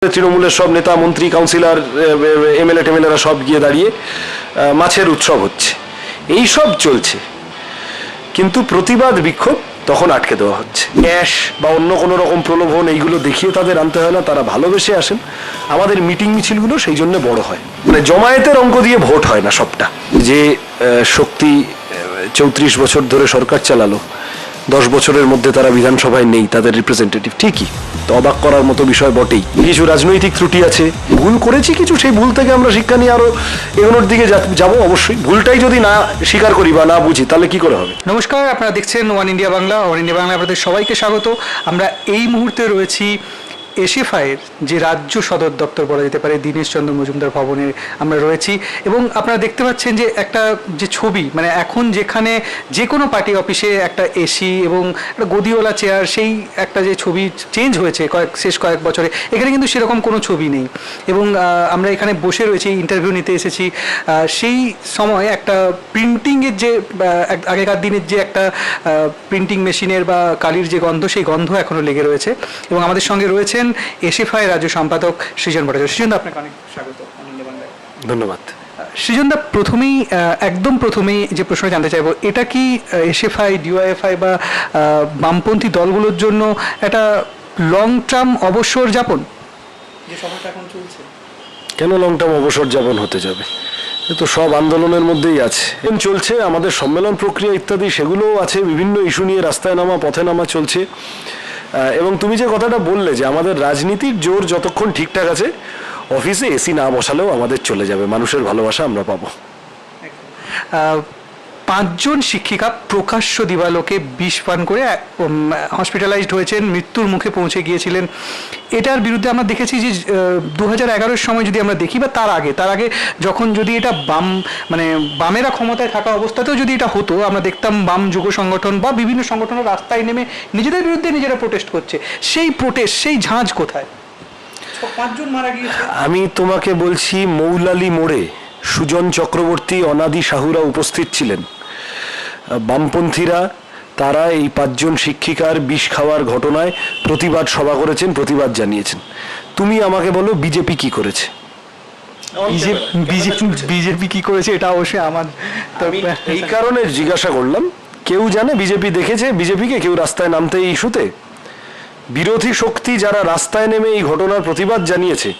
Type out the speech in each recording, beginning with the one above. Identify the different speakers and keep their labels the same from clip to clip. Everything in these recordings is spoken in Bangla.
Speaker 1: তৃণমূলের সব নেতা মন্ত্রী কাউন্সিলর এমএলএ টেমএলএরা সব গিয়ে দাঁড়িয়ে মাছের উৎসব হচ্ছে, এই সব চলছে, কিন্তু প্রতিবাদ বিক্ষোভ তখন আটকে দেওয়া হচ্ছে। ক্যাশ বা অন্য কোনো রকম প্রলোভন এইগুলো দেখিয়ে তাদের আনতে হয় না, তারা ভালোবেসে আসেন। আমাদের মিটিং মিছিলগুলো সেই জন্য বড় হয়, মানে জমায়েতের অঙ্ক দিয়ে ভোট হয় না সবটা। যে শক্তি 34 বছর ধরে সরকার চালালো, 10 বছরের মধ্যে তারা বিধানসভায় নেই, তাদের রিপ্রেজেন্টেটিভ, ঠিকই তো অবাক করার মতো বিষয় বটেই। কিছু রাজনৈতিক ত্রুটি আছে, ভুল করেছি কিছু, সেই ভুল থেকে আমরা শিক্ষা নিয়ে আরো এগোনোর দিকে যাব। অবশ্যই ভুলটাই যদি না স্বীকার করি বা না বুঝি তাহলে কি করে হবে।
Speaker 2: নমস্কার, আপনারা দেখছেন one India Bangla. One India Bangla আপনাদের সবাইকে স্বাগত। আমরা এই মুহূর্তে রয়েছি এসএফআইয়ের যে রাজ্য সদর দপ্তর বলা যেতে পারে, দীনেশ চন্দ্র মজুমদার ভবনে আমরা রয়েছি, এবং আপনারা দেখতে পাচ্ছেন যে একটা যে ছবি, মানে এখন যেখানে যে কোনো পার্টি অফিসে একটা এসি এবং একটা গদিওয়ালা চেয়ার, সেই একটা যে ছবি চেঞ্জ হয়েছে শেষ কয়েক বছরে, এখানে কিন্তু সেরকম কোনো ছবি নেই। এবং আমরা এখানে বসে রয়েছি, ইন্টারভিউ নিতে এসেছি। সেই সময় একটা প্রিন্টিংয়ের যে আগেকার দিনের যে একটা প্রিন্টিং মেশিনের বা কালির যে গন্ধ, সেই গন্ধ এখনও লেগে রয়েছে। এবং আমাদের সঙ্গে রয়েছেন এসএফআই রাজ্য সম্পাদক সৃজন ভট্টাচার্য। সৃজনদা, আপনাকে অনেক স্বাগত।
Speaker 1: ধন্যবাদ।
Speaker 2: সৃজনদা, একদম প্রথমেই যে প্রশ্নটা জানতে চাইবো, এটা কি এসএফআই, ডিওয়াইএফআই বা বামপন্থী দলগুলোর জন্য একটা লং টার্ম অবসর যাপন যে সময়টা এখন চলছে?
Speaker 1: কেন লং টার্ম অবসর যাপন হতে যাবে? তো সব আন্দোলনের মধ্যেই আছে, চলছে আমাদের সম্মেলন প্রক্রিয়া ইত্যাদি, সেগুলোও আছে। বিভিন্ন ইস্যু নিয়ে রাস্তায় নামা, পথে নামা চলছে। এবং তুমি যে কথাটা বললে যে আমাদের রাজনীতির জোর যতক্ষণ ঠিকঠাক আছে, অফিসে এসি না বসালেও আমাদের চলে যাবে, মানুষের ভালোবাসা আমরা পাবো।
Speaker 2: 5 জন শিক্ষিকা প্রকাশ্য দিবালোকে বিষ পান করে হসপিটালাইজড হয়েছেন, মৃত্যুর মুখে পৌঁছে গিয়েছিলেন। এটার বিরুদ্ধে আমরা দেখেছি যে 2011-এর সময় যদি আমরা দেখি, বা তার আগে যখন যদি এটা বামেরা ক্ষমতায় থাকা অবস্থাতেও যদি এটা হতো, আমরা দেখতাম বাম যুব সংগঠন বা বিভিন্ন সংগঠনের রাস্তায় নেমে নিজেদের বিরুদ্ধে নিজেরা প্রোটেস্ট করছে। সেই ঝাঁজ কোথায়? 5 জন মারা গিয়েছে।
Speaker 1: আমি তোমাকে বলছি, মৌলালি মোড়ে সুজন চক্রবর্তী, অনাদি সাহুরা উপস্থিত ছিলেন। বামপন্থীরা তারা এই 5 জন শিক্ষিকার বিষ খাওয়ার ঘটনায় প্রতিবাদ সভা করেছেন, প্রতিবাদ জানিয়েছেন। তুমি আমাকে বলো বিজেপি কি করেছে?
Speaker 2: বিজেপি কি করেছে এটা অবশ্যই আমার
Speaker 1: এই কারণে জিজ্ঞাসা করলাম, কেউ জানে বিজেপি দেখেছে বিজেপিকে কেউ রাস্তায় নামতে এই ইস্যুতে? বিরোধী শক্তি যারা রাস্তায় নেমে এই ঘটনার প্রতিবাদ জানিয়েছে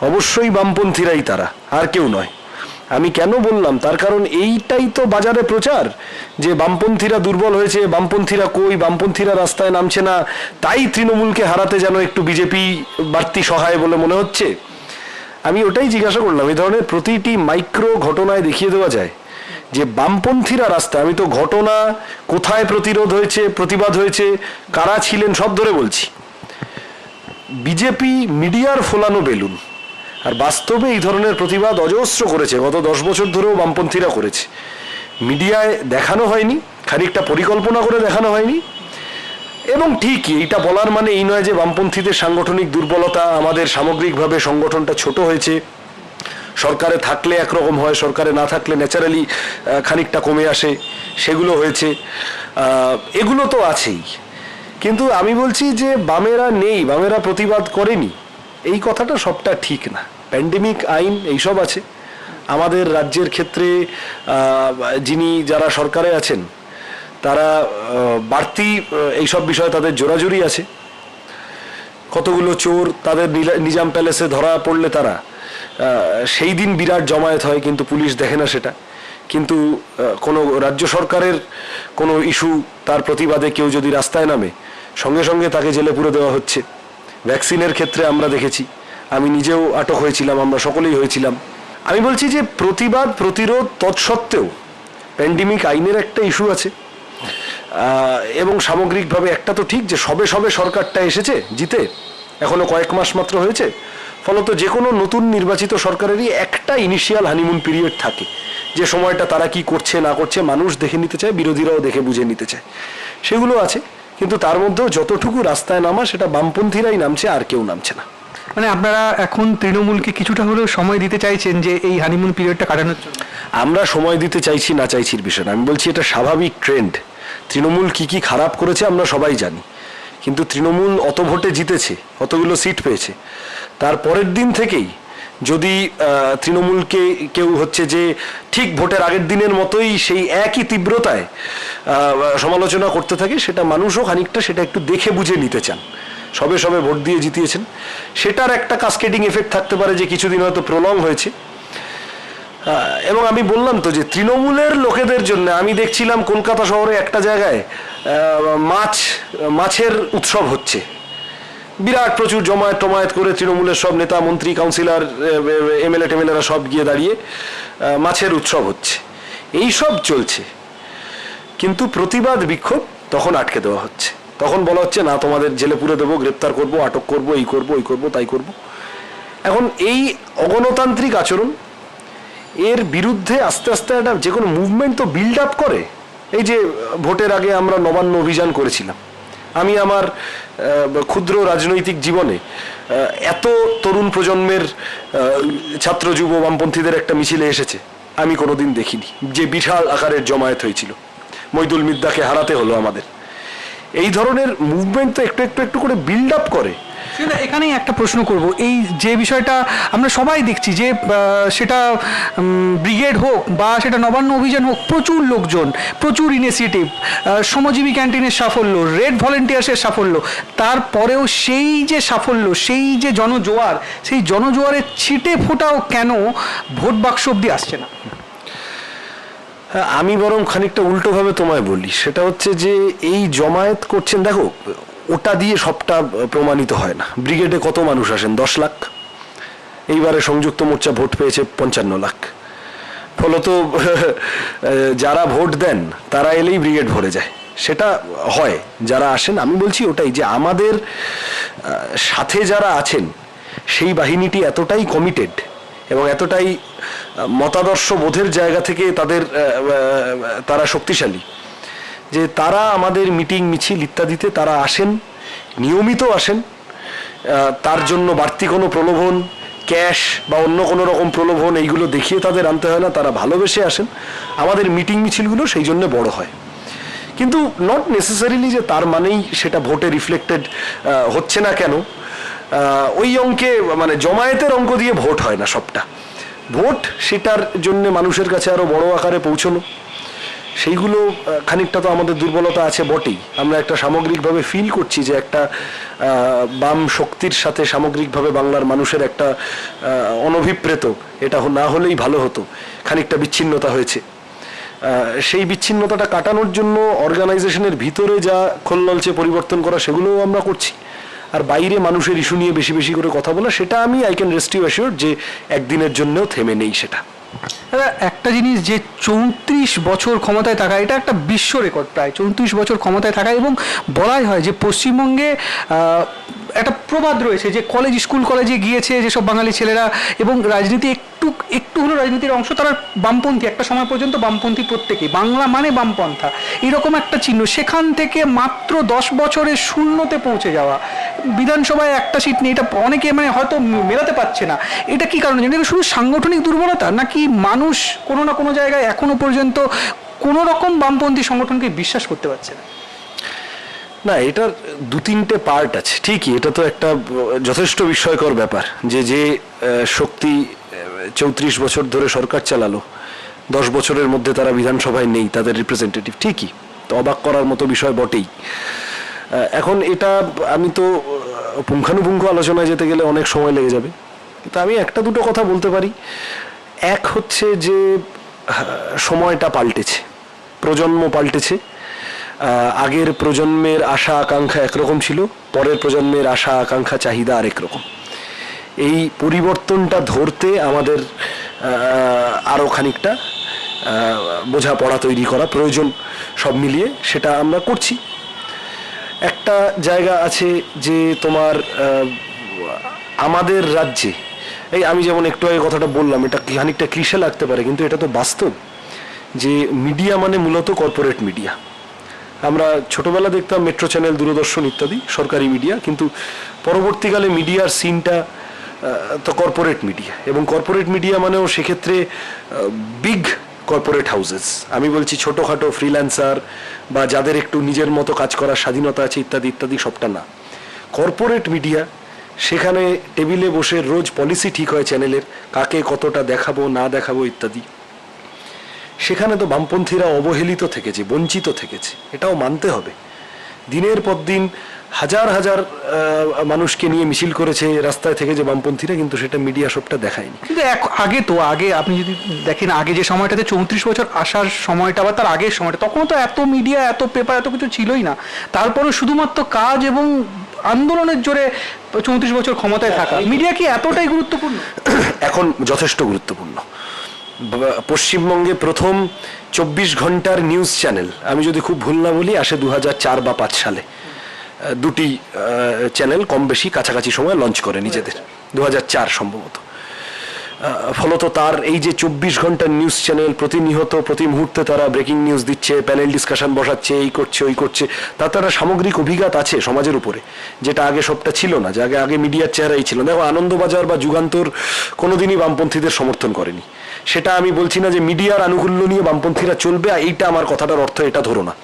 Speaker 1: অবশ্যই বামপন্থীরাই, তারা আর কেউ নয়। আমি কেন বললাম, তার কারণ এইটাই তো বাজারে প্রচার যে বামপন্থীরা দুর্বল হয়েছে, বামপন্থীরা কই, বামপন্থীরা রাস্তায় নামছে না, তাই তৃণমূলকে হারাতে যেন একটু বিজেপি বাড়তি সহায় বলে মনে হচ্ছে। আমি ওটাই জিজ্ঞাসা করলাম, এই ধরনের প্রতিটি মাইক্রো ঘটনায় দেখিয়ে দেওয়া যায় যে বামপন্থীরা রাস্তায়, আমি তো ঘটনা কোথায় প্রতিরোধ হয়েছে, প্রতিবাদ হয়েছে, কারা ছিলেন সব ধরে বলছি। বিজেপি মিডিয়ার ফোলানো বেলুন, আর বাস্তবে এই ধরনের প্রতিবাদ অজস্র করেছে, গত 10 বছর ধরেও বামপন্থীরা করেছে। মিডিয়ায় দেখানো হয়নি, খানিকটা পরিকল্পনা করে দেখানো হয়নি। এবং ঠিকই এইটা বলার মানে এই নয় যে বামপন্থীদের সাংগঠনিক দুর্বলতা, আমাদের সামগ্রিকভাবে সংগঠনটা ছোট হয়েছে, সরকারে থাকলে একরকম হয়, সরকারে না থাকলে ন্যাচারালি খানিকটা কমে আসে, সেগুলো হয়েছে। এগুলো তো আছেই, কিন্তু আমি বলছি যে বামেরা নেই, বামেরা প্রতিবাদ করেনি, এই কথাটা সবটা ঠিক না। প্যান্ডেমিক আইন এইসব আছে আমাদের রাজ্যের ক্ষেত্রে। যারা সরকারে আছেন তারা বাড়তি এইসব বিষয়ে তাদের জোরাজুরি আছে। কতগুলো চোর তাদের নিজাম প্যালেসে ধরা পড়লে তারা সেই দিন বিরাট জমায়েত হয়, কিন্তু পুলিশ দেখে না সেটা। কিন্তু কোনো রাজ্য সরকারের কোনো ইস্যু, তার প্রতিবাদে কেউ যদি রাস্তায় নামে, সঙ্গে সঙ্গে তাকে জেলে পুরে দেওয়া হচ্ছে। ভ্যাকসিনের ক্ষেত্রে আমরা দেখেছি, আমি নিজেও আটক হয়েছিলাম, আমরা সকলেই হয়েছিলাম। আমি বলছি যে প্রতিবাদ প্রতিরোধ তৎসত্ত্বেও প্যান্ডেমিক আইনের একটা ইস্যু আছে। এবং সামগ্রিকভাবে একটা তো ঠিক যে সবে সরকারটা এসেছে জিতে, এখনো কয়েক মাস মাত্র হয়েছে, ফলত যে কোনো নতুন নির্বাচিত সরকারেরই একটা ইনিশিয়াল হানিমুন পিরিয়ড থাকে, যে সময়টা তারা কি করছে না করছে মানুষ দেখে নিতে চায়, বিরোধীরাও দেখে বুঝে নিতে চায়, সেগুলো আছে। কিন্তু তার মধ্যেও যতটুকু রাস্তায় নামা, সেটা বামপন্থীরাই নামছে, আর কেউ নামছে না।
Speaker 2: মানে আপনারা এখন তৃণমূলকে কিছুটা হলেও সময় দিতে চাইছেন যে এই হানিমুন পিরিয়ডটা কাটানোর জন্য?
Speaker 1: আমরা সময় দিতে চাইছি না চাইছির বিষয় না, আমি বলছি এটা স্বাভাবিক ট্রেন্ড। তৃণমূল কি খারাপ করেছে আমরা সবাই জানি, কিন্তু তৃণমূল অত ভোটে জিতেছে, কতগুলো সিট পেয়েছে, তার পরের দিন থেকেই যদি তৃণমূলকে কেউ হচ্ছে যে ঠিক ভোটের আগের দিনের মতোই সেই একই তীব্রতায় সমালোচনা করতে থাকে, সেটা মানুষও খানিকটা সেটা একটু দেখে বুঝে নিতে চান। সবে সবে ভোট দিয়ে জিতিয়েছেন, সেটার একটা কাস্কেডিং এফেক্ট থাকতে পারে যে কিছুদিন হয়তো প্রলং হয়েছে। এবং আমি বললাম তো যে তৃণমূলের লোকেদের জন্য আমি দেখছিলাম কলকাতা শহরে একটা জায়গায় মাছের উৎসব হচ্ছে, বিরাট প্রচুর জমায়েত টমায়েত করে তৃণমূলের সব নেতা মন্ত্রী কাউন্সিলর এমএলএ টেমএলএরা সব গিয়ে দাঁড়িয়ে মাছের উৎসব হচ্ছে, এই সব চলছে। কিন্তু প্রতিবাদ বিক্ষোভ তখন আটকে দেওয়া হচ্ছে, তখন বলা হচ্ছে না তোমাদের জেলে পুরে দেবো, গ্রেপ্তার করব, আটক করব, এই করব ওই করব তাই করব। এখন এই অগণতান্ত্রিক আচরণ এর বিরুদ্ধে আস্তে আস্তে একটা যে কোনো মুভমেন্ট তো বিল্ড আপ করে। এই যে ভোটের আগে আমরা নবান্ন অভিযান করেছিলাম, আমি আমার ক্ষুদ্র রাজনৈতিক জীবনে এত তরুণ প্রজন্মের ছাত্র যুব বামপন্থীদের একটা মিছিলে এসেছে আমি কোনোদিন দেখিনি, যে বিশাল আকারের জমায়েত হয়েছিল। মইদুল মিদ্দাকে হারাতে হলো আমাদের। এই ধরনের মুভমেন্ট তো একটু একটু একটু করে বিল্ড আপ করে।
Speaker 2: এখানেই একটা প্রশ্ন করব, এই যে বিষয়টা আমরা সবাই দেখছি যে সেটা ব্রিগেড হোক বা সেটা নবান্ন অভিযান হোক, প্রচুর লোকজন, প্রচুর ইনিশিয়েটিভ, শ্রমজীবী ক্যান্টিনের সাফল্য, রেড ভলেন্টিয়ার্সের সাফল্য, তারপরেও সেই যে সাফল্য, সেই যে জনজোয়ার, সেই জনজোয়ারের ছিটে ফোটাও কেন ভোট বাক্স অব্দি আসছে না?
Speaker 1: আমি বরং খানিকটা উল্টোভাবে তোমায় বলি, সেটা হচ্ছে যে এই জমায়েত করছেন, দেখো ওটা দিয়ে সবটা প্রমাণিত হয় না। ব্রিগেডে কত মানুষ আসেন? 10 লাখ। এইবারে সংযুক্ত মোর্চা ভোট পেয়েছে 55 লাখ। ফলত যারা ভোট দেন তারা এলেই ব্রিগেড ভরে যায়, সেটা হয়। যারা আসেন, আমি বলছি ওটাই যে আমাদের সাথে যারা আছেন সেই বাহিনীটি এতটাই কমিটেড এবং এতটাই মতাদর্শ বোধের জায়গা থেকে তারা শক্তিশালী যে তারা আমাদের মিটিং মিছিল ইত্যাদিতে তারা আসেন, নিয়মিত আসেন। তার জন্য বাড়তি কোনো প্রলোভন, ক্যাশ বা অন্য কোনো রকম প্রলোভন এইগুলো দেখিয়ে তাদের আনতে হয় না, তারা ভালোবেসে আসেন। আমাদের মিটিং মিছিলগুলো সেই জন্য বড় হয়, কিন্তু নট নেসেসারিলি যে তার মানেই সেটা ভোটে রিফ্লেক্টেড হচ্ছে না কেন। ওই অঙ্কে মানে জমায়েতের অঙ্ক দিয়ে ভোট হয় না সবটা। ভোট সেটার জন্য মানুষের কাছে আরো বড় আকারে পৌঁছানো, সেইগুলো খানিকটা তো আমাদের দুর্বলতা আছে বটেই। আমরা একটা সামগ্রিকভাবে ফিল করছি যে একটা বাম শক্তির সাথে সামগ্রিকভাবে বাংলার মানুষের একটা অনভিপ্রেত, এটা না হলেই ভালো হতো, খানিকটা বিচ্ছিন্নতা হয়েছে। সেই বিচ্ছিন্নতাটা কাটানোর জন্য অর্গানাইজেশনের ভিতরে যা খোলনলচে পরিবর্তন করা সেগুলোও আমরা করছি। আর বাইরে মানুষের ইস্যু নিয়ে বেশি বেশি করে কথা বলা, সেটা আমি I can rest you assured যে একদিনের জন্যও থেমে নেই সেটা।
Speaker 2: একটা জিনিস, যে 34 বছর ক্ষমতায় থাকা, এটা একটা বিশ্ব রেকর্ড, প্রায় 34 বছর ক্ষমতায় থাকা। এবং বলাই হয় যে পশ্চিমবঙ্গে একটা প্রবাদ রয়েছে যে স্কুল কলেজে গিয়েছে যেসব বাঙালি ছেলেরা, এবং রাজনীতি একটু হলো রাজনীতির অংশ, তারা বামপন্থী, একটা সময় পর্যন্ত বামপন্থী প্রত্যেকেই, বাংলা মানে বামপন্থা, এরকম একটা চিহ্ন। সেখান থেকে মাত্র 10 বছরে শূন্যতে পৌঁছে যাওয়া, বিধানসভায় একটা সিট নেই, এটা অনেকে মানে হয়তো মেলাতে পারছে না। এটা কি কারণে? এটা শুধু সাংগঠনিক দুর্বলতা, নাকি মানুষ কোনো না কোনো জায়গায় এখনো পর্যন্ত কোনো রকম বামপন্থী সংগঠনকে বিশ্বাস করতে পারছে না?
Speaker 1: না, এটার 2-3টে পার্ট আছে ঠিকই। এটা তো একটা যথেষ্ট বিস্ময়কর ব্যাপার যে শক্তি 34 বছর ধরে সরকার চালালো, 10 বছরের মধ্যে তারা বিধানসভায় নেই, তাদের রিপ্রেজেন্টেটিভ। ঠিকই, তো অবাক করার মতো বিষয় বটেই। এখন এটা আমি তো পুঙ্খানুপুঙ্খ আলোচনায় যেতে গেলে অনেক সময় লেগে যাবে, কিন্তু আমি একটা দুটো কথা বলতে পারি। এক হচ্ছে যে সময়টা পাল্টেছে, প্রজন্ম পাল্টেছে। আগের প্রজন্মের আশা আকাঙ্ক্ষা একরকম ছিল, পরের প্রজন্মের আশা আকাঙ্ক্ষা চাহিদা আরেক রকম। এই পরিবর্তনটা ধরতে আমাদের আরও খানিকটা বোঝাপড়া তৈরি করা প্রয়োজন। সব মিলিয়ে সেটা আমরা করছি। একটা জায়গা আছে যে তোমার আমাদের রাজ্যে, এই আমি যেমন একটু আগে কথাটা বললাম, এটা খানিকটা ক্লিশে লাগতে পারে, কিন্তু এটা তো বাস্তব যে মিডিয়া মানে মূলত কর্পোরেট মিডিয়া। আমরা ছোটবেলা দেখতাম মেট্রো চ্যানেল, দূরদর্শন ইত্যাদি সরকারি মিডিয়া, কিন্তু পরবর্তীকালে মিডিয়ার সিনটা তো কর্পোরেট মিডিয়া। এবং কর্পোরেট মিডিয়া মানেও সেক্ষেত্রে বিগ কর্পোরেট হাউসেস, আমি বলছি ছোটোখাটো ফ্রিল্যান্সার বা যাদের একটু নিজের মতো কাজ করার স্বাধীনতা আছে ইত্যাদি ইত্যাদি, সবটা না। কর্পোরেট মিডিয়া সেখানে টেবিলে বসে রোজ পলিসি ঠিক হয় চ্যানেলের, কাকে কতটা দেখাবো না দেখাবো ইত্যাদি। সেখানে তো বামপন্থীরা অবহেলিত থেকেছে, বঞ্চিত থেকেছে, এটাও মানতে হবে। দিনের পর দিন হাজার হাজার মানুষকে নিয়ে মিছিল করেছে রাস্তায় থেকে যে বামপন্থীরা, কিন্তু সেটা মিডিয়া সবটা দেখায়নি।
Speaker 2: কিন্তু আগে আপনি যদি দেখেন, আগে যে সময়টাতে 34 বছর আসার সময়টা বা তার আগের সময়টা, তখন তো এত মিডিয়া, এত পেপার, এত কিছু ছিলই না। তারপরে শুধুমাত্র কাজ এবং আন্দোলনের জোরে 34 বছর ক্ষমতায় থাকা। মিডিয়া কি এতটাই গুরুত্বপূর্ণ?
Speaker 1: এখন যথেষ্ট গুরুত্বপূর্ণ। পশ্চিমবঙ্গে প্রথম 24 ঘন্টার নিউজ চ্যানেল, আমি যদি খুব ভুল না বলি, আসে 2004 বা 5 সালে। দুটি চ্যানেল কম বেশি কাছাকাছি সময় লঞ্চ করে নিজেদের, 2004 সম্ভবত। ফলত তার এই যে 24 ঘন্টার নিউজ চ্যানেল, প্রতিনিয়ত প্রতি মুহূর্তে তারা ব্রেকিং নিউজ দিচ্ছে, প্যানেল ডিসকাশন বসাচ্ছে, এই করছে ওই করছে, তারা সামগ্রিক অভিঘাত আছে সমাজের উপরে, যেটা আগে সবটা ছিল না, যে আগে মিডিয়ার চেহারাই ছিল। দেখো, আনন্দবাজার বা যুগান্তর কোনোদিনই বামপন্থীদের সমর্থন করেনি। সেটা আমি বলছি না যে মিডিয়ার আনুকূল্য নিয়ে বামপন্থীরা চলবে, এইটা আমার কথাটার অর্থ এটা ধরো না।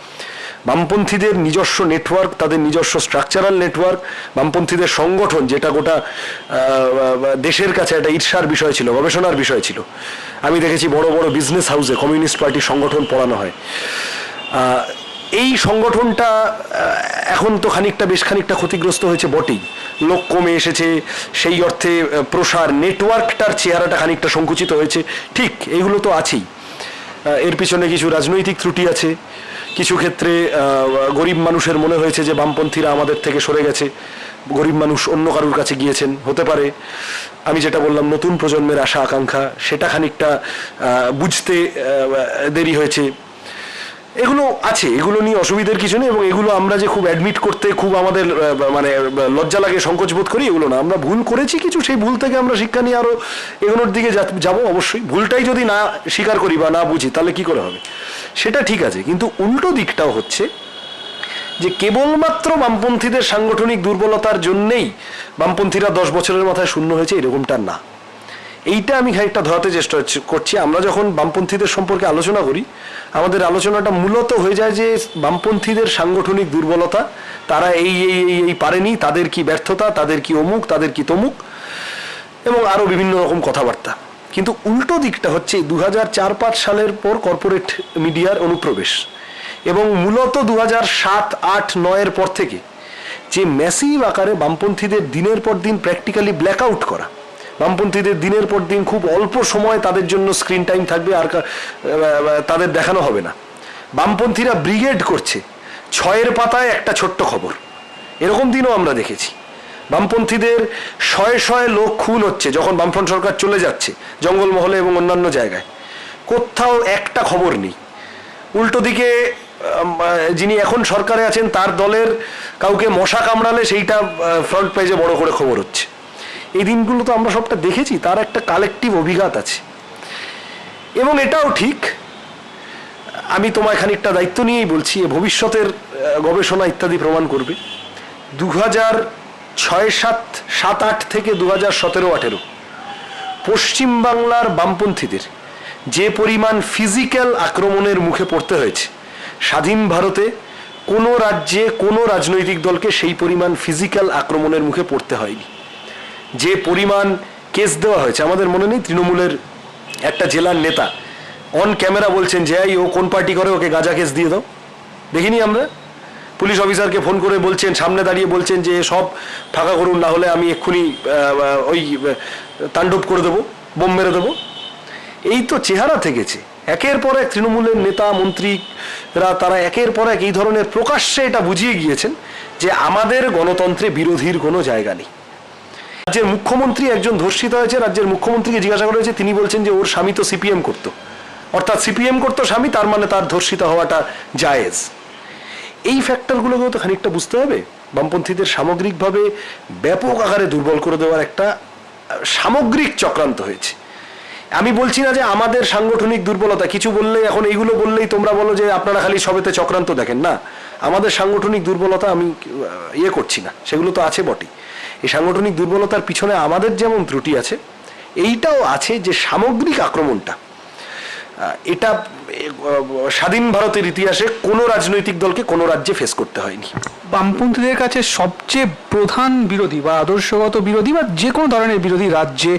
Speaker 1: বামপন্থীদের নিজস্ব নেটওয়ার্ক, তাদের নিজস্ব স্ট্রাকচারাল নেটওয়ার্ক, বামপন্থীদের সংগঠন, যেটা গোটা দেশের কাছে একটা ঈর্ষার বিষয় ছিল, গবেষণার বিষয় ছিল। আমি দেখেছি বড় বড় বিজনেস হাউসে কমিউনিস্ট পার্টির সংগঠন পড়ানো হয়। এই সংগঠনটা এখন তো বেশ খানিকটা ক্ষতিগ্রস্ত হয়েছে বটেই, লোক কমে এসেছে, সেই অর্থে প্রসার নেটওয়ার্কটার চেহারাটা খানিকটা সংকুচিত হয়েছে, ঠিক, এইগুলো তো আছেই। এর পিছনে কিছু রাজনৈতিক ত্রুটি আছে, কিছু ক্ষেত্রে গরিব মানুষের মনে হয়েছে যে বামপন্থীরা আমাদের থেকে সরে গেছে, গরিব মানুষ অন্য কারুর কাছে গিয়েছেন, হতে পারে। আমি যেটা বললাম, নতুন প্রজন্মের আশা আকাঙ্ক্ষা, সেটা খানিকটা বুঝতে দেরি হয়েছে। এগুলো আছে, এগুলো নিয়ে অসুবিধার কিছু নেই, এবং এগুলো আমরা যে খুব অ্যাডমিট করতে খুব আমাদের মানে লজ্জা লাগে, সংকোচ বোধ করি, এগুলো না। আমরা ভুল করেছি কিছু, সেই ভুল থেকে আমরা শিক্ষা নিয়ে আরো এগোনোর দিকে যাব। অবশ্যই ভুলটাই যদি না স্বীকার করি বা না বুঝি, তাহলে কি করে হবে, সেটা ঠিক আছে। কিন্তু উল্টো দিকটাও হচ্ছে যে কেবলমাত্র বামপন্থীদের সাংগঠনিক দুর্বলতার জন্যেই বামপন্থীরা 10 বছরের মাথায় শূন্য হয়েছে, এরকমটা না। এইটা আমি খানিকটা ধরাতে চেষ্টা করছি। আমরা যখন বামপন্থীদের সম্পর্কে আলোচনা করি, আমাদের আলোচনাটা মূলত হয়ে যায় যে বামপন্থীদের সাংগঠনিক দুর্বলতা, তারা এই পারেনি, তাদের কি ব্যর্থতা, তাদের কি অমুক, তাদের কি তমুক, এবং আরো বিভিন্ন রকম কথাবার্তা। কিন্তু উল্টো দিকটা হচ্ছে 2004-5 সালের পর কর্পোরেট মিডিয়ার অনুপ্রবেশ, এবং মূলত 2007, 8, 9-এর পর থেকে যে ম্যাসিভ আকারে বামপন্থীদের দিনের পর দিন প্র্যাকটিক্যালি ব্ল্যাকআউট করা, বামপন্থীদের দিনের পর দিন খুব অল্প সময় তাদের জন্য স্ক্রিন টাইম থাকবে, আর তাদের দেখানো হবে না। বামপন্থীরা ব্রিগেড করছে, 6-এর পাতায় একটা ছোট্ট খবর, এরকম দিনও আমরা দেখেছি। বামপন্থীদের শয়ে লোক খুন হচ্ছে যখন বামফ্রন্ট সরকার চলে যাচ্ছে, জঙ্গলমহলে এবং অন্যান্য জায়গায়, কোথাও একটা খবর নেই। উল্টো দিকে যিনি এখন সরকারে আছেন, তার দলের কাউকে মশা কামড়ালে সেইটা ফ্রন্ট পেজে বড় করে খবর হচ্ছে। এই দিনগুলো তো আমরা সবটা দেখেছি, তার একটা কালেকটিভ অভিঘাত আছে। এবং এটাও ঠিক, আমি তোমায় খানিকটা দায়িত্ব নিয়েই বলছি, ভবিষ্যতের গবেষণা ইত্যাদি প্রমাণ করবে, 2006, 7, 8 থেকে 2017-18 পশ্চিমবাংলার বামপন্থীদের যে পরিমাণ ফিজিক্যাল আক্রমণের মুখে পড়তে হয়েছে, স্বাধীন ভারতে কোনো রাজ্যে কোনো রাজনৈতিক দলকে সেই পরিমাণ ফিজিক্যাল আক্রমণের মুখে পড়তে হয়নি। যে পরিমাণ কেস দেওয়া হয়েছে, আমাদের মনে নেই তৃণমূলের একটা জেলার নেতা অন ক্যামেরা বলছেন যে ও কোন পার্টি করে, ওকে গাঁজা কেস দিয়ে দাও, দেখিনি আমরা? পুলিশ অফিসারকে ফোন করে বলছেন, সামনে দাঁড়িয়ে বলছেন যে সব ফাঁকা করুন, না হলে আমি এক্ষুনি ওই তাণ্ডব করে দেবো, বোম মেরে দেবো। এই তো চেহারা থেকেছে। একের পর এক তৃণমূলের নেতা মন্ত্রীরা তারা একের পর এক এই ধরনের প্রকাশ্যে এটা বুঝিয়ে গিয়েছেন যে আমাদের গণতন্ত্রে বিরোধীর কোনো জায়গা নেই। রাজ্যের মুখ্যমন্ত্রী একজন ধর্ষিত হয়েছে, রাজ্যের মুখ্যমন্ত্রীকে জিজ্ঞাসা করা হয়েছে, তিনি বলছেন যে ওর স্বামী তো সিপিএম করতো, অর্থাৎ সিপিএম করতো স্বামী, তার মানে তার ধর্ষিত হওয়াটা জায়েজ। এই ফ্যাক্টরগুলোকেও তো খানিকটা বুঝতে হবে। বামপন্থীদের সামগ্রিকভাবে ব্যাপক আকারে দুর্বল করে দেওয়ার একটা সামগ্রিক চক্রান্ত হয়েছে। আমি বলছি না যে আমাদের সাংগঠনিক দুর্বলতা, কিছু বললে এখন এইগুলো বললেই তোমরা বলো যে আপনারা খালি সবেতে চক্রান্ত দেখেন, না, আমাদের সাংগঠনিক দুর্বলতা আমি করছি না, সেগুলো তো আছে বটেই। এই সাংগঠনিক দুর্বলতার পিছনে আমাদের যেমন ত্রুটি আছে, এইটাও আছে যে সামগ্রিক আক্রমণটা, এটা স্বাধীন ভারতের ইতিহাসে কোনো রাজনৈতিক দলকে কোনো রাজ্যে ফেস করতে হয়নি।
Speaker 2: বামপন্থীদের কাছে সবচেয়ে প্রধান বিরোধী বা আদর্শগত বিরোধী বা যে কোনো ধরনের বিরোধী রাজ্যে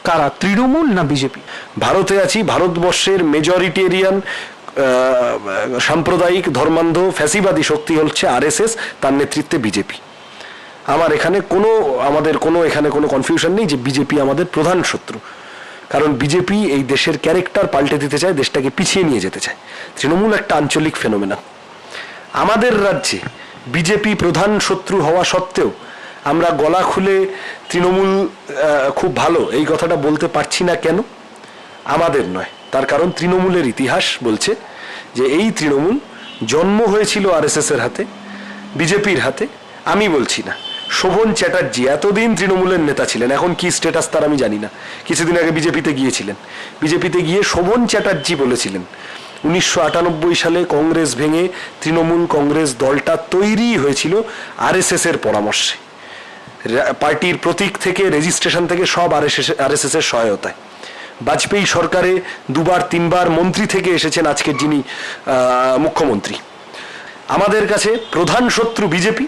Speaker 2: কারা, তৃণমূল না বিজেপি?
Speaker 1: ভারতে আছি, ভারতবর্ষের মেজরিটেরিয়ান সাম্প্রদায়িক ধর্মান্ধ ফ্যাসিবাদী শক্তি হচ্ছে আরএসএস, তার নেতৃত্বে বিজেপি। আমাদের এখানে কোনো কনফিউশন নেই যে বিজেপি আমাদের প্রধান শত্রু, কারণ বিজেপি এই দেশের ক্যারেক্টার পাল্টে দিতে চায়, দেশটাকে পিছিয়ে নিয়ে যেতে চায়। তৃণমূল একটা আঞ্চলিক ফেনোমেনা। আমাদের রাজ্যে বিজেপি প্রধান শত্রু হওয়া সত্ত্বেও আমরা গলা খুলে তৃণমূল খুব ভালো এই কথাটা বলতে পারছি না কেন? আমাদের নয়, তার কারণ তৃণমূলের ইতিহাস বলছে যে এই তৃণমূল জন্ম হয়েছিল আরএসএস এর হাতে, বিজেপির হাতে। আমি বলছি না, শোভন চ্যাটার্জি এতদিন তৃণমূলের নেতা ছিলেন, এখন কি স্ট্যাটাস তার আমি জানি না। কিছুদিন আগে বিজেপিতে গিয়েছিলেন, বিজেপিতে গিয়ে শোভন চ্যাটার্জি বলেছিলেন 1998 সালে কংগ্রেস ভেঙে তৃণমূল কংগ্রেস দলটা তৈরি হয়েছিল আরএসএস এর পরামর্শে। পার্টির প্রতীক থেকে রেজিস্ট্রেশন থেকে সব আরএসএস এর সহায়তায়। বাজপেয়ী সরকারে 2-3বার মন্ত্রী থেকে এসেছেন আজকের যিনি মুখ্যমন্ত্রী। আমাদের কাছে প্রধান শত্রু বিজেপি।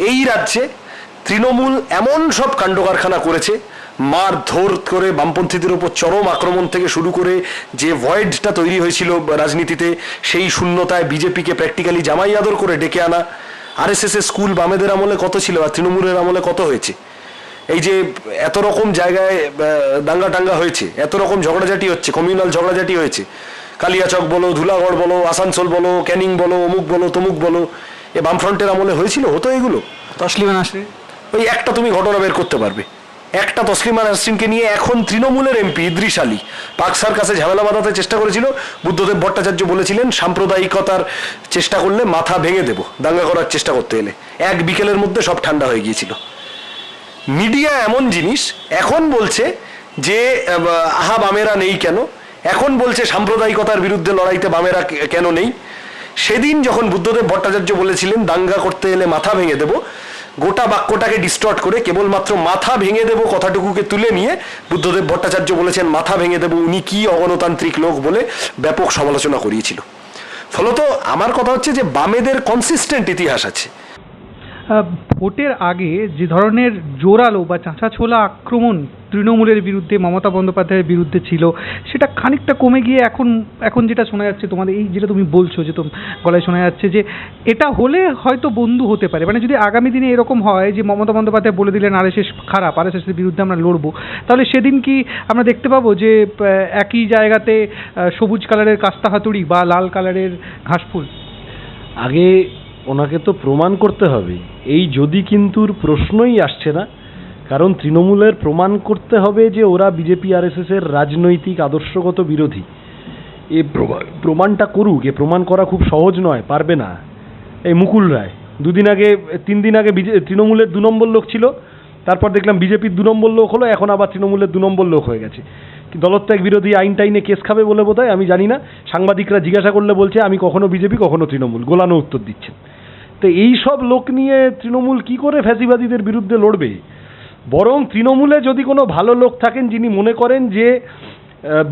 Speaker 1: এই রাজ্যে তৃণমূল এমন সব কাণ্ডকারখানা করেছে, মারধর করে বামপন্থীদের উপর চরম আক্রমণ থেকে শুরু করে যে ভয়েডটা তৈরি হয়েছিল রাজনীতিতে, সেই শূন্যতায় বিজেপিকে প্র্যাকটিক্যালি জামাই আদর করে ডেকে আনা। আরএসএস এর স্কুল বামেদের আমলে কত ছিল আর তৃণমূলের আমলে কত হয়েছে? এই যে এত রকম জায়গায় দাঙ্গা টাঙ্গা হয়েছে, এত রকম ঝগড়াঝাটি হচ্ছে, কমিউনাল ঝগড়াঝাটি হয়েছে, কালিয়াচক বলো, ধুলাগড় বলো, আসানসোল বলো, ক্যানিং বলো, অমুক বলো, তমুক বলো, এ বামফ্রন্টের আমলে হয়েছিল? হতো এগুলো?
Speaker 2: তসলিমা নাসরিন,
Speaker 1: ওই একটা তুমি ঘটনা বের করতে পারবে, একটা তসলিমা নাসরিনকে নিয়ে এখন তৃণমূলের এমপি ইদ্রিস আলী পাকসার কাছে ঝামেলা বাঁধাতে চেষ্টা করেছিল। বুদ্ধদেব ভট্টাচার্য বলেছিলেন সাম্প্রদায়িকতার চেষ্টা করলে মাথা ভেঙে দেব, দাঙ্গা করার চেষ্টা করতে এলে। এক বিকেলের মধ্যে সব ঠান্ডা হয়ে গিয়েছিল। মিডিয়া এমন জিনিস, এখন বলছে যে আহা বামেরা নেই কেন, এখন বলছে সাম্প্রদায়িকতার বিরুদ্ধে লড়াইতে বামেরা কেন নেই। সেদিন যখন বুদ্ধদেব ভট্টাচার্য বলেছিলেন দাঙ্গা করতে এলে মাথা ভেঙে দেব, গোটা বাক্যটাকে ডিস্টর্ট করে কেবলমাত্র মাথা ভেঙে দেব কথাটুকুকে তুলে নিয়ে বুদ্ধদেব ভট্টাচার্য বলেছেন মাথা ভেঙে দেব, উনি কি অগণতান্ত্রিক লোক বলে ব্যাপক সমালোচনা করিয়েছিল। ফলত আমার কথা হচ্ছে যে বামেদের কনসিস্টেন্ট ইতিহাস আছে।
Speaker 2: ভোটের আগে যে ধরনের জোরালো বা চাঁচাছোলা আক্রমণ তৃণমূলের বিরুদ্ধে, মমতা বন্দ্যোপাধ্যায়ের বিরুদ্ধে ছিল, সেটা খানিকটা কমে গিয়ে এখন যেটা শোনা যাচ্ছে, তোমাদের এই যেটা তুমি বলছো যে গলায় শোনা যাচ্ছে যে এটা হলে হয়তো বন্ধু হতে পারে। মানে যদি আগামী দিনে এরকম হয় যে মমতা বন্দ্যোপাধ্যায় বলে দিলেন আরএসএস খারাপ, আরএসএসের বিরুদ্ধে আমরা লড়বো, তাহলে সেদিন কি আমরা দেখতে পাবো যে একই জায়গাতে সবুজ কালারের কাস্তা হাতুড়ি বা লাল কালারের ঘাসফুল?
Speaker 3: আগে ওনাকে তো প্রমাণ করতে হবে, এই যদি কিন্তুর প্রশ্নই আসছে না। কারণ তৃণমূলের প্রমাণ করতে হবে যে ওরা বিজেপি আরএসএস এর রাজনৈতিক আদর্শগত বিরোধী। এ প্রমাণটা করুক। এ প্রমাণ করা খুব সহজ নয়, পারবে না। এই মুকুল রায় 3 দিন আগে তৃণমূলের 2 নম্বর লোক ছিল, তারপর দেখলাম বিজেপির 2 নম্বর লোক হলো, এখন আবার তৃণমূলের 2 নম্বর লোক হয়ে গেছে। দলত্যাগ বিরোধী আইন টাইনে কেস খাবে বলে বোধহয়, আমি জানি না। সাংবাদিকরা জিজ্ঞাসা করলে বলছে আমি কখনো বিজেপি কখনো তৃণমূল, গোলানো উত্তর দিচ্ছেন। তো এই সব লোক নিয়ে তৃণমূল কি করে ফ্যাসিবাদীদের বিরুদ্ধে লড়বে? বরং তৃণমূলে যদি কোনো ভালো লোক থাকেন যিনি মনে করেন যে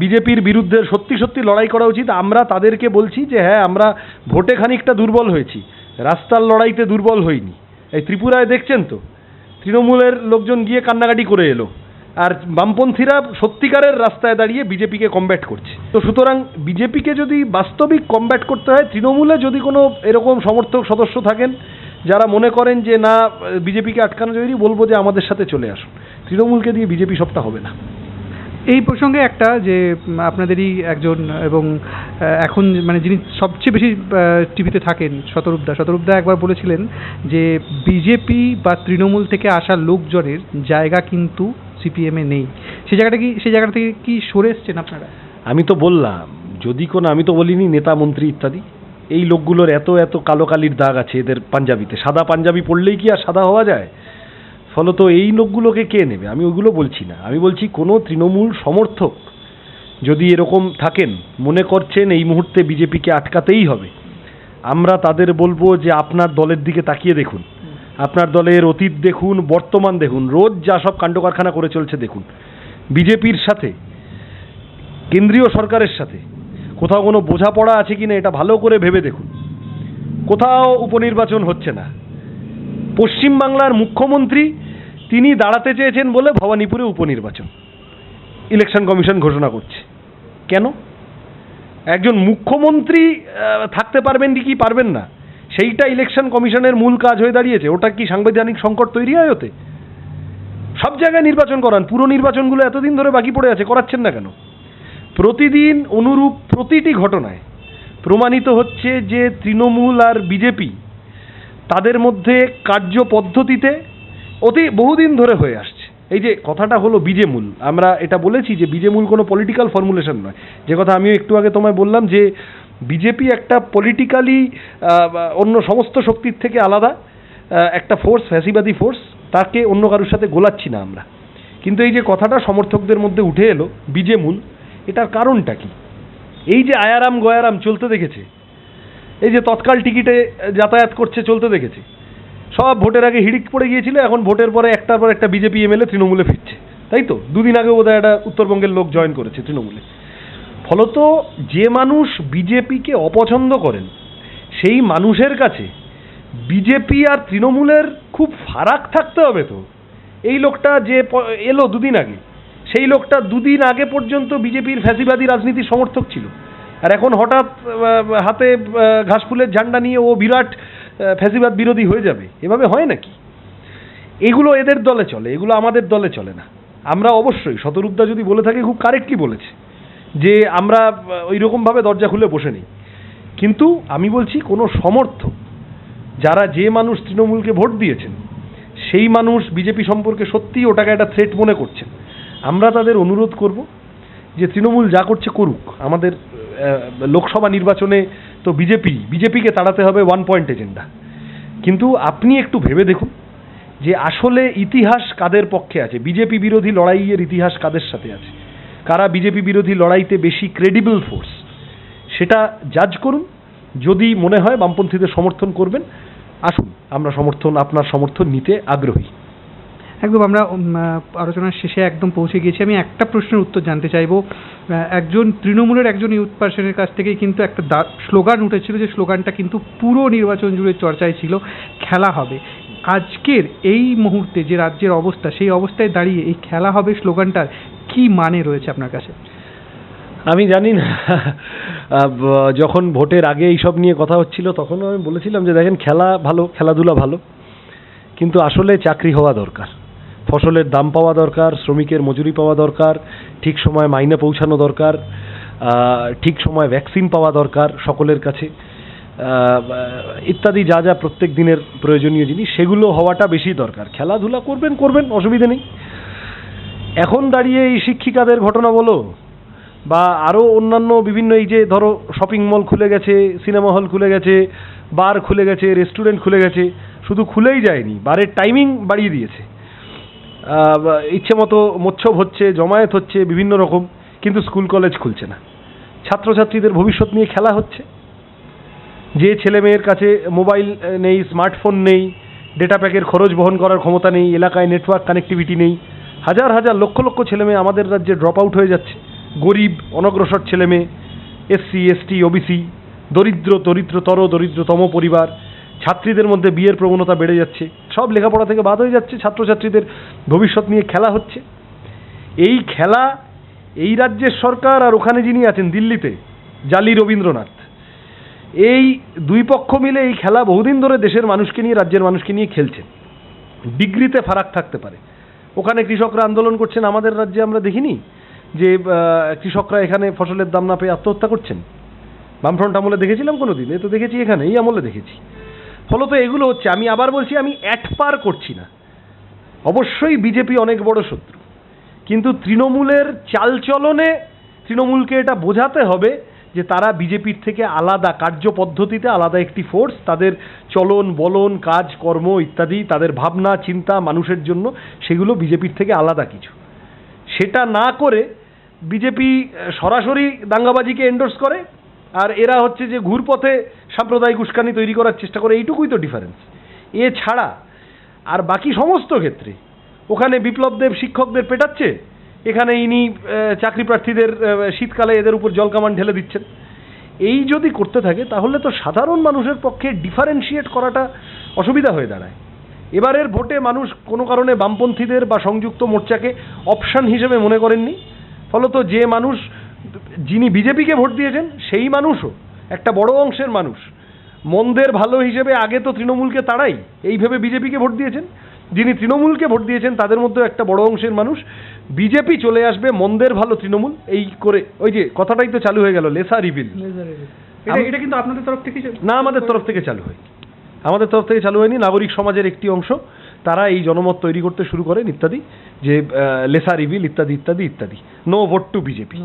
Speaker 3: বিজেপির বিরুদ্ধে সত্যি সত্যি লড়াই করা উচিত, আমরা তাদেরকে বলছি যে হ্যাঁ, আমরা ভোটে খানিকটা দুর্বল হয়েছি, রাস্তার লড়াইতে দুর্বল হইনি। এই ত্রিপুরায় দেখছেন তো, তৃণমূলের লোকজন গিয়ে কান্নাকাটি করে এলো, আর বামপন্থীরা সত্যিকারের রাস্তায় দাঁড়িয়ে বিজেপিকে কমব্যাট করছে। তো সুতরাং বিজেপিকে যদি বাস্তবিক কমব্যাট করতে হয়, তৃণমূলে যদি কোনো এরকম সমর্থক সদস্য থাকেন যারা মনে করেন যে না বিজেপিকে আটকানো জরুরি, বলবো যে আমাদের সাথে চলে আসুন। তৃণমূলকে দিয়ে বিজেপি সবটা হবে না।
Speaker 2: এই প্রসঙ্গে একটা যে আপনাদেরই একজন এবং এখন মানে যিনি সবচেয়ে বেশি টিভিতে থাকেন, শতরূপদা একবার বলেছিলেন যে বিজেপি বা তৃণমূল থেকে আসা লোকজনের জায়গা কিন্তু সিপিএমে নেই। সেই জায়গাটা থেকে কি সরে এসছেন আপনারা?
Speaker 3: আমি তো বললাম, যদি কোনো, আমি তো বলিনি নেতা মন্ত্রী ইত্যাদি, এই লোকগুলোর এত কালো কালির দাগ আছে এদের পাঞ্জাবিতে। সাদা পাঞ্জাবি পরলেই কি আর সাদা হওয়া যায়? ফলত এই লোকগুলোকে কে নেবে? আমি ওইগুলো বলছি না। আমি বলছি কোনো তৃণমূল সমর্থক যদি এরকম থাকেন, মনে করছেন এই মুহূর্তে বিজেপিকে আটকাতেই হবে, আমরা তাদের বলবো যে আপনার দলের দিকে তাকিয়ে দেখুন, আপনার দলের অতীত দেখুন, বর্তমান দেখুন, রোজ যা সব কাণ্ডকারখানা করে চলছে দেখুন। বিজেপির সাথে, কেন্দ্রীয় সরকারের সাথে কোথাও কোনো বোঝাপড়া আছে কিনা এটা ভালো করে ভেবে দেখুন। কোথাও উপনির্বাচন হচ্ছে না, পশ্চিমবাংলার মুখ্যমন্ত্রী তিনি দাঁড়াতে চেয়েছেন বলে ভবানীপুরে উপনির্বাচন ইলেকশন কমিশন ঘোষণা করছে। কেন? একজন মুখ্যমন্ত্রী থাকতে পারবেন কি পারবেন না সেইটা ইলেকশন কমিশনের মূল কাজ হয়ে দাঁড়িয়েছে। ওটা কি সাংবিধানিক সংকট তৈরি হয় ওতে? সব জায়গায় নির্বাচন করান, পুরো নির্বাচনগুলো এতদিন ধরে বাকি পড়ে আছে, করাচ্ছেন না কেন? প্রতিদিন অনুরূপ প্রতিটি ঘটনায় প্রমাণিত হচ্ছে যে তৃণমূল আর বিজেপি তাদের মধ্যে কার্য পদ্ধতিতে বহুদিন ধরে হয়ে আসছে। এই যে কথাটা হলো বিজেমূল, আমরা এটা বলেছি যে বিজেমূল কোনো পলিটিক্যাল ফর্মুলেশন নয়, যে কথা আমিও একটু আগে তোমায় বললাম যে বিজেপি একটা পলিটিক্যালি অন্য সমস্ত শক্তির থেকে আলাদা একটা ফোর্স, ফ্যাসিবাদী ফোর্স, তাকে অন্য কারোর সাথে গোলাচ্ছি না আমরা। কিন্তু এই যে কথাটা সমর্থকদের মধ্যে উঠে এলো বিজেমূল, এটার কারণটা কি? এই যে আয়ারাম গয়ারাম চলতে দেখেছে, এই যে তৎকাল টিকিটে যাতায়াত করছে চলতে দেখেছে, সব ভোটের আগে হিড়িক পড়ে গিয়েছিল, এখন ভোটের পরে একটার পর একটা বিজেপি এমএলএ তৃণমূলে ফিরছে, তাই তো? দুদিন আগে বোধহয় একটা উত্তরবঙ্গের লোক জয়েন করেছে তৃণমূলে। ফলত যে মানুষ বিজেপিকে অপছন্দ করেন সেই মানুষের কাছে বিজেপি আর তৃণমূলের খুব ফারাক থাকতে হবে। তো এই লোকটা যে এলো দুদিন আগে, সেই লোকটা দুদিন আগে পর্যন্ত বিজেপির ফ্যাসিবাদী রাজনীতির সমর্থক ছিল, আর এখন হঠাৎ হাতে ঘাসফুলের ঝান্ডা নিয়ে ও বিরাট ফ্যাসিবাদ বিরোধী হয়ে যাবে? এভাবে হয় নাকি? এগুলো এদের দলে চলে, এগুলো আমাদের দলে চলে না। আমরা অবশ্যই, শতরূপদা যদি বলে থাকে খুব কারেক্টলি বলেছে যে আমরা ওই রকমভাবে দরজা খুলে বসে নেই। কিন্তু আমি বলছি কোনো সমর্থক, যারা যে মানুষ তৃণমূলকে ভোট দিয়েছেন সেই মানুষ বিজেপি সম্পর্কে সত্যিই ওটাকে একটা থ্রেট মনে করছেন, আমরা তাদের অনুরোধ করব যে তৃণমূল যা করছে করুক। আমাদের লোকসভা নির্বাচনে তো বিজেপিকে তাড়াতে হবে, 1 পয়েন্ট এজেন্ডা। কিন্তু আপনি একটু ভেবে দেখুন যে আসলে ইতিহাস কাদের পক্ষে আছে, বিজেপি বিরোধী লড়াইয়ের ইতিহাস কাদের সাথে আছে, কারা বিজেপি বিরোধী লড়াইতে বেশি ক্রেডিবল ফোর্স, সেটা জাজ করুন। যদি মনে হয় বামপন্থীদের সমর্থন করবেন, আসুন, আমরা আপনার সমর্থন নিতে আগ্রহী।
Speaker 2: একদম, আমরা আলোচনার শেষে একদম পৌঁছে গিয়েছি। আমি একটা প্রশ্নের উত্তর জানতে চাইবো। একজন তৃণমূলের একজন ইউথ পার্সনের কাছ থেকেই কিন্তু একটা স্লোগান উঠেছিল, যে স্লোগানটা কিন্তু পুরো নির্বাচন জুড়ে চর্চায় ছিল, খেলা হবে। আজকের এই মুহূর্তে যে রাজ্যের অবস্থা, সেই অবস্থায় দাঁড়িয়ে এই খেলা হবে স্লোগানটার কি মানে রয়েছে আপনার কাছে?
Speaker 3: আমি জানি না, যখন ভোটের আগে এইসব নিয়ে কথা হচ্ছিল তখনও আমি বলেছিলাম যে দেখেন, খেলা ভালো, খেলাধুলা ভালো, কিন্তু আসলে চাকরি হওয়া দরকার, ফসলের দাম পাওয়া দরকার, শ্রমিকের মজুরি পাওয়া দরকার, ঠিক সময় মাইনে পৌঁছানো দরকার, ঠিক সময় ভ্যাকসিন পাওয়া দরকার সকলের কাছে, ইত্যাদি যা যা প্রত্যেক দিনের প্রয়োজনীয় জিনিস, সেগুলো হওয়াটা বেশি দরকার। খেলাধুলা করবেন, অসুবিধে নেই। এখন দাঁড়িয়ে এই শিক্ষিকাদের ঘটনা বলো বা আরও অন্যান্য বিভিন্ন, এই যে ধরো শপিং মল খুলে গেছে, সিনেমা হল খুলে গেছে, বার খুলে গেছে, রেস্টুরেন্ট খুলে গেছে, শুধু খুলেই যায়নি, বারের টাইমিং বাড়িয়ে দিয়েছে, ইচ্ছে মতো মোচ্ছব হচ্ছে, জমায়েত হচ্ছে বিভিন্ন রকম, কিন্তু স্কুল কলেজ খুলছে না। ছাত্রছাত্রীদের ভবিষ্যৎ নিয়ে খেলা হচ্ছে। যে ছেলে মেয়ের কাছে মোবাইল নেই, স্মার্টফোন নেই, ডেটা প্যাকের খরচ বহন করার ক্ষমতা নেই, এলাকায় নেটওয়ার্ক কানেক্টিভিটি নেই, হাজার হাজার লক্ষ লক্ষ ছেলে মেয়ে আমাদের রাজ্যে ড্রপ আউট হয়ে যাচ্ছে। গরিব অনগ্রসর ছেলে মেয়ে, এসসি এসটি ওবিসি, দরিদ্রতম পরিবার, ছাত্রীদের মধ্যে বিয়ের প্রবণতা বেড়ে যাচ্ছে, সব লেখাপড়া থেকে বাদ হয়ে যাচ্ছে, ছাত্রছাত্রীদের ভবিষ্যৎ নিয়ে খেলা হচ্ছে। এই খেলা এই রাজ্যের সরকার আর ওখানে যিনি আছেন দিল্লিতে জালি রবীন্দ্রনাথ, এই দুই পক্ষ মিলে এই খেলা বহুদিন ধরে দেশের মানুষকে নিয়ে, রাজ্যের মানুষকে নিয়ে খেলছেন। ডিগ্রিতে ফারাক থাকতে পারে, ওখানে কৃষকরা আন্দোলন করছেন, আমাদের রাজ্যে আমরা দেখিনি যে কৃষকরা এখানে ফসলের দাম না পেয়ে আত্মহত্যা করছেন। বামফ্রন্ট আমলে দেখেছিলাম কোনোদিন? এ তো দেখেছি এখানে, এই আমলে দেখেছি। ফলত এগুলো হচ্ছে, আমি আবার বলছি, আমি অ্যাটপার করছি না, অবশ্যই বিজেপি অনেক বড় শত্রু, কিন্তু তৃণমূলের চালচলনে তৃণমূলকে এটা বোঝাতে হবে যে তারা বিজেপির থেকে আলাদা, কার্যপদ্ধতিতে আলাদা একটি ফোর্স, তাদের চলন বলন, কাজ কর্ম ইত্যাদি, তাদের ভাবনা চিন্তা মানুষের জন্য, সেগুলো বিজেপির থেকে আলাদা কিছু। সেটা না করে বিজেপি সরাসরি দাঙ্গাবাজিকে এন্ডোর্স করে, আর এরা হচ্ছে যে ঘুরপথে সাম্প্রদায়িক উস্কানি তৈরি করার চেষ্টা করে, এইটুকুই তো ডিফারেন্স। এছাড়া আর বাকি সমস্ত ক্ষেত্রে ওখানে বিপ্লব দেব শিক্ষকদের পেটাচ্ছে, এখানে ইনি চাকরি প্রার্থীদের শীতকালে এদের উপর জলকামান ঢেলে দিচ্ছেন। এই যদি করতে থাকে তাহলে তো সাধারণ মানুষের পক্ষে ডিফারেন্সিয়েট করাটা অসুবিধা হয়ে দাঁড়ায়। এবারের ভোটে মানুষ কোনো কারণে বামপন্থীদের বা সংযুক্ত মোর্চাকে অপশন হিসেবে মনে করেননি, ফলত যে মানুষ যিনি বিজেপিকে ভোট দিয়েছেন সেই মানুষও একটা বড় অংশের মানুষ মন্দের ভালো হিসেবে আগে তো তৃণমূলকে তাড়াই এই ভেবে বিজেপিকে ভোট দিয়েছেন, যিনি তৃণমূলকে ভোট দিয়েছেন তাদের মধ্যে একটা বড় অংশের মানুষ বিজেপি চলে আসবে মন্দের ভালো তৃণমূল এই করে, ওই যে কথাটাই তো চালু হয়ে গেল লেসার ইভিল।
Speaker 2: এটা কিন্তু আপনাদের তরফ থেকে
Speaker 3: না, আমাদের তরফ থেকে চালু হয়, আমাদের তরফ থেকে চালু হয়নি, নাগরিক সমাজের একটি অংশ তারা এই জনমত তৈরি করতে শুরু করেন ইত্যাদি, যে লেসার ইভিল ইত্যাদি ইত্যাদি ইত্যাদি, নো ভোট টু বিজেপি।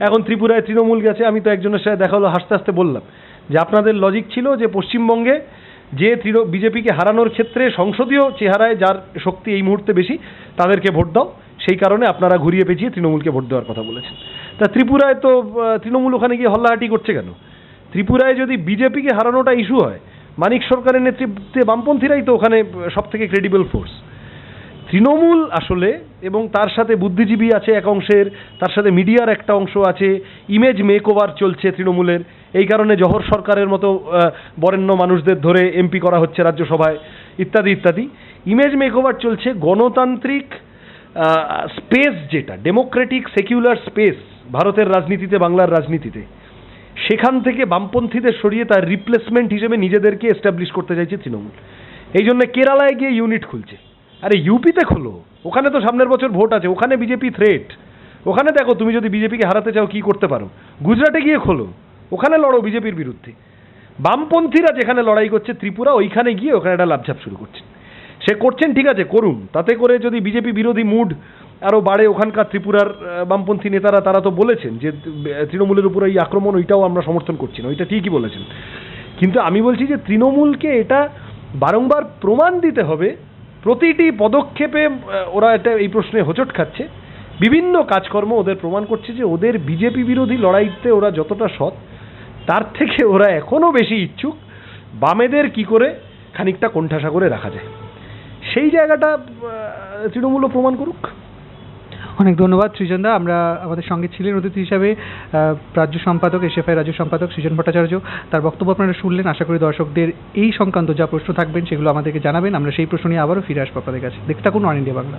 Speaker 3: এখন ত্রিপুরায় তৃণমূল গেছে, আমি তো একজনের সাথে দেখা হলো, হাসতে হাসতে বললাম যে আপনাদের লজিক ছিল যে পশ্চিমবঙ্গে যে বিজেপিকে হারানোর ক্ষেত্রে সংসদীয় চেহারায় যার শক্তি এই মুহূর্তে বেশি তাদেরকে ভোট দাও, সেই কারণে আপনারা ঘুরিয়ে পেঁচিয়ে তৃণমূলকে ভোট দেওয়ার কথা বলেছেন। তা ত্রিপুরায় তো তৃণমূল ওখানে গিয়ে হল্লাহাটি করছে কেন? ত্রিপুরায় যদি বিজেপিকে হারানোটা ইস্যু হয়, মানিক সরকারের নেতৃত্বে বামপন্থীরাই তো ওখানে সব থেকে ক্রেডিবল ফোর্স। তৃণমূল আসলে, এবং তার সাথে বুদ্ধিজীবী আছে এক অংশের, তার সাথে মিডিয়ার একটা অংশ আছে, ইমেজ মেকওভার চলছে তৃণমূলের, এই কারণে জহর সরকারের মতো বরেণ্য মানুষদের ধরে এমপি করা হচ্ছে রাজ্যসভায় ইত্যাদি ইত্যাদি। ইমেজ মেকওভার চলছে, গণতান্ত্রিক স্পেস যেটা ডেমোক্রেটিক সেকুলার স্পেস ভারতের রাজনীতিতে, বাংলার রাজনীতিতে, সেখান থেকে বামপন্থীদের সরিয়ে তার রিপ্লেসমেন্ট হিসেবে নিজেদেরকে এস্টাবলিশ করতে চাইছে তৃণমূল। এই জন্য কেরালায় গিয়ে ইউনিট খুলছে। আরে ইউপিতে খোলো, ওখানে তো সামনের বছর ভোট আছে, ওখানে বিজেপি থ্রেট, ওখানে দেখো তুমি যদি বিজেপিকে হারাতে চাও কি করতে পারো। গুজরাটে গিয়ে খোলো, ওখানে লড়ো বিজেপির বিরুদ্ধে। বামপন্থীরা যেখানে লড়াই করছে ত্রিপুরা, ওইখানে গিয়ে ওখানে একটা লাভঝাপ শুরু করছে। সে করছেন ঠিক আছে, করুন, তাতে করে যদি বিজেপি বিরোধী মুড আরও বাড়ে, ওখানকার ত্রিপুরার বামপন্থী নেতারা তারা তো বলেছেন যে তৃণমূলের উপর এই আক্রমণ, ওইটাও আমরা সমর্থন করছি না, ওইটা ঠিকই বলেছেন। কিন্তু আমি বলছি যে তৃণমূলকে এটা বারংবার প্রমাণ দিতে হবে, প্রতিটি পদক্ষেপে ওরা এটা এই প্রশ্নে হোঁচট খাচ্ছে, বিভিন্ন কাজকর্ম ওদের প্রমাণ করছে যে ওদের বিজেপি বিরোধী লড়াইতে ওরা যতটা সৎ, তার থেকে ওরা এখনও বেশি ইচ্ছুক বামেদের কি করে খানিকটা কোণঠাসা করে রাখা যায়। সেই জায়গাটা তৃণমূলও প্রমাণ করুক।
Speaker 2: অনেক ধন্যবাদ সৃজনদা। আমরা আমাদের সঙ্গে ছিলেন অতিথি হিসাবে রাজ্য সম্পাদক, এসএফআই রাজ্য সম্পাদক সৃজন ভট্টাচার্য। তার বক্তব্য আপনারা শুনলেন। আশা করি দর্শকদের এই সংক্রান্ত যা প্রশ্ন থাকবেন সেগুলো আমাদেরকে জানাবেন, আমরা সেই প্রশ্ন নিয়ে আবারও ফিরে আসবো আপনাদের কাছে। দেখতে থাকুন অল ইন্ডিয়া বাংলা।